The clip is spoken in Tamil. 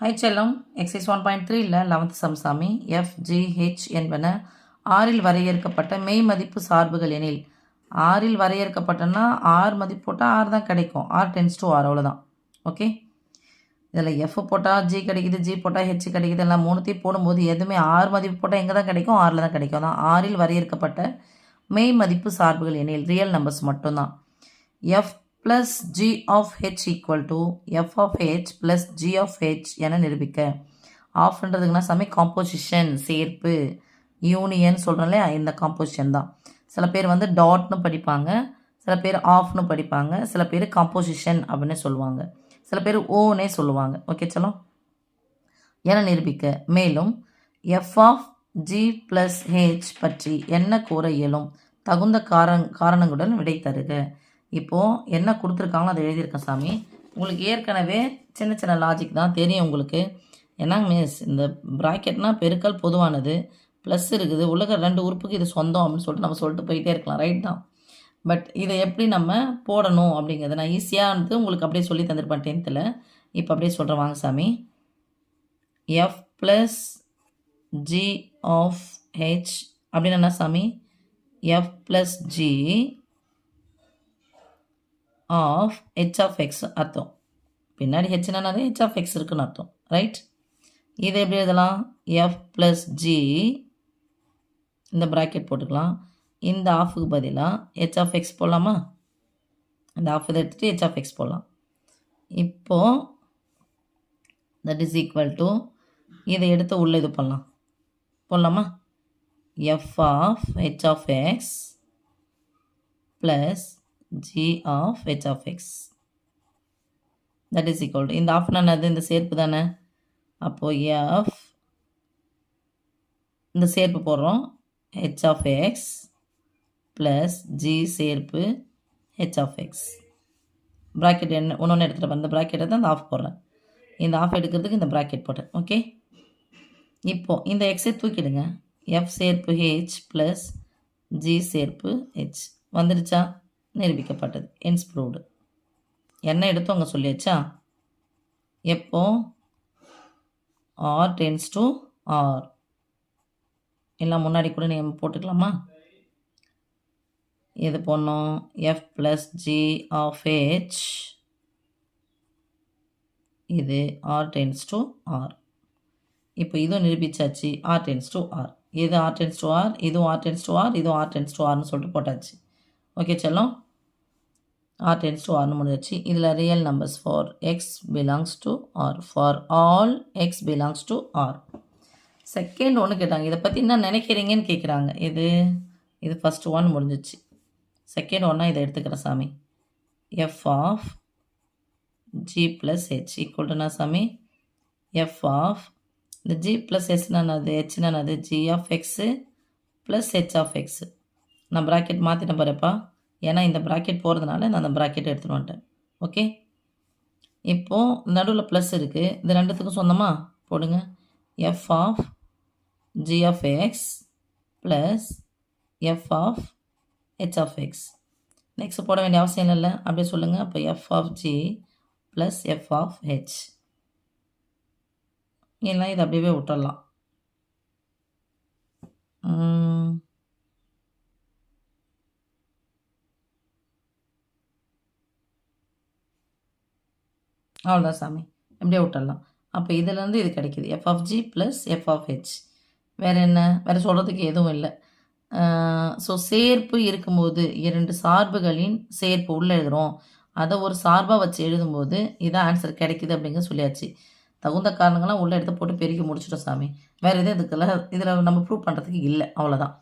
ஹை செல்லம் எக்ஸைஸ் 1.3ல் 11th சம் சாமி FGH என்பன ஆறில் வரையறுக்கப்பட்ட மெய் மதிப்பு சார்புகள் எனில் ஆறில் வரையறுக்கப்பட்டனா ஆர் மதிப்பு போட்டால் ஆர் தான் கிடைக்கும். ஆர் டென்ஸ் டு ஆர், அவ்வளோதான். ஓகே, இதில் எஃப் போட்டால் ஜி கிடைக்குது, ஜி போட்டால் ஹெச் கிடைக்குது. எல்லாம் மூணுத்தையும் போடும்போது எதுவுமே ஆர் மதிப்பு போட்டால் எங்கே தான் கிடைக்கும்? ஆறில் தான் கிடைக்கும். தான் ஆறில் வரையறுக்கப்பட்ட மெய் மதிப்பு சார்புகள் எனில் ரியல் நம்பர்ஸ் மட்டும்தான். F plus g of h equal to f of h plus g of h என நிரூபிக்க. ஆஃப்ன்றதுக்குன்னா சமை காம்போசிஷன், சேர்ப்பு, யூனியன் சொல்கிறோம் இல்லையா, இந்த காம்போசிஷன் தான். சில பேர் வந்து டாட்னு படிப்பாங்க, சில பேர் ஆஃப்னு படிப்பாங்க, சில பேர் காம்போசிஷன் அப்படின்னு சொல்லுவாங்க, சில பேர் ஓனே சொல்லுவாங்க. ஓகே சலோ, என நிரூபிக்க. மேலும் f of G plus h பற்றி என்ன கூற இயலும்? தகுந்த காரணங்களுடன் விடை தருக. இப்போது என்ன கொடுத்துருக்காங்களோ அதை எழுதியிருக்கேன் சாமி. உங்களுக்கு ஏற்கனவே சின்ன சின்ன லாஜிக் தான் தெரியும் உங்களுக்கு. ஏன்னா மிஸ், இந்த ப்ராக்கெட்னால் பெருக்கல் பொதுவானது, ப்ளஸ் இருக்குது, உலக ரெண்டு உறுப்புக்கு இது சொந்தம் அப்படின்னு சொல்லிட்டு நம்ம சொல்லிட்டு போயிட்டே இருக்கலாம், ரைட் தான். பட் இதை எப்படி நம்ம போடணும் அப்படிங்கிறது நான் ஈஸியானது உங்களுக்கு அப்படியே சொல்லி தந்துருப்பேன் 10th. இப்போ அப்படியே சொல்கிறேன் வாங்க சாமி. F plus g of h அப்படின்னு என்ன சாமி? F plus g of h of x அர்த்தம். பின்னாடி ஹெச்னா ஹெச் ஆஃப் எக்ஸ் இருக்குன்னு அர்த்தம், ரைட்? இதை எப்படி எழுதலாம்? எஃப் ப்ளஸ் ஜி, இந்த ப்ராக்கெட் போட்டுக்கலாம். இந்த ஆஃபுக்கு பதிலாக ஹெச் ஆஃப் எக்ஸ் போடலாமா? இந்த ஆஃப் இதை எடுத்துகிட்டு ஹெச் ஆஃப் எக்ஸ் போடலாம். இப்போது தட் இஸ் ஈக்குவல் டு, இதை எடுத்து உள்ளே இது பண்ணலாம், போடலாமா? F of h of x plus g of h of x that is equal to, இந்த ஆஃப் என்னது? இந்த சேர்ப்பு தானே. அப்போது f, இந்த சேர்ப்பு போடுறோம், h of x plus g சேர்ப்பு h of x. ப்ராக்கெட் என்ன ஒன்று எடுத்துகிட்டு இந்த ப்ராக்கெட்டை தான் இந்த ஆஃப் போடுறேன். இந்த ஆஃப் எடுக்கிறதுக்கு இந்த ப்ராக்கெட் போட்டேன். ஓகே, இப்போது இந்த எக்ஸை தூக்கிடுங்க. f சேர்ப்பு h ப்ளஸ் g சேர்ப்பு h வந்துடுச்சா? நிரூபிக்கப்பட்டது, ஹென்ஸ் ப்ரூவ்டு. என்ன எடுத்து அங்கே சொல்லியாச்சா? எப்போ ஆர் டென்ஸ் டு ஆர், எல்லாம் முன்னாடி கூட நீங்கள் போட்டுக்கலாமா? எது போடணும்? F plus g of h, இது ஆர் டென்ஸ் டு ஆர். இப்போ இதுவும் நிரூபிச்சாச்சு, ஆர் டென்ஸ் டு ஆர். இது ஆர் டென்ஸ் டு ஆர், இதுவும் ஆர் டென்ஸ் டு ஆர், இதுவும் ஆர் டென்ஸ் டு ஆர்னு சொல்லிட்டு போட்டாச்சு. ஓகே செல்லம், ஆர் டென்ஸ் டு ஆர்னு முடிஞ்சிச்சு. இதில் real numbers for x belongs to R, for all x belongs to R. Second ஒன்று கேட்டாங்க, இதை பற்றி என்ன நினைக்கிறீங்கன்னு கேட்குறாங்க. இது ஃபஸ்ட் ஒன் முடிஞ்சிச்சு. செகண்ட் ஒன்னா இதை எடுத்துக்கிறேன் சாமி. F of G plus H equal to என்ன சாமி? எஃப் ஆஃப் இந்த ஜி ப்ளஸ் ஹெச்னானது, ஹெச்னானது G of X plus H of X. நான் ப்ராக்கெட் மாற்றிட்டேன் பாருப்பா, ஏன்னா இந்த ப்ராக்கெட் போகிறதுனால நான் அந்த ப்ராக்கெட் எடுத்துகிட்டு வந்துட்டேன். ஓகே, இப்போது நடுவில் ப்ளஸ் இருக்குது, இது ரெண்டுத்துக்கும் சொந்தமாக போடுங்க. F of g of x plus f of h of x. Next போட வேண்டிய அவசியம் இல்லை, அப்படியே சொல்லுங்கள். அப்போ f of G plus f of h, இல்லை இதை அப்படியே விட்டுடலாம். அவ்வளோதான் சாமி, எப்படியே விட்டுடலாம். அப்போ இதிலேருந்து இது கிடைக்கிது, f of G plus f of h. வேறு என்ன? வேறு சொல்கிறதுக்கு எதுவும் இல்லை. ஸோ சேர்ப்பு இருக்கும்போது இரண்டு சார்புகளின் சேர்ப்பு உள்ளே எழுதுகிறோம், அதை ஒரு சார்பாக வச்சு எழுதும்போது இதான் ஆன்சர் கிடைக்கிது அப்படிங்க சொல்லியாச்சு. தகுந்த காரணங்கள்லாம் உள்ளே எடுத்து போட்டு பெருக்கி முடிச்சிட்டோம் சாமி. வேறு எதுவும் இதுக்கெல்லாம் இதில் நம்ம ப்ரூவ் பண்ணுறதுக்கு இல்லை, அவ்வளோதான்.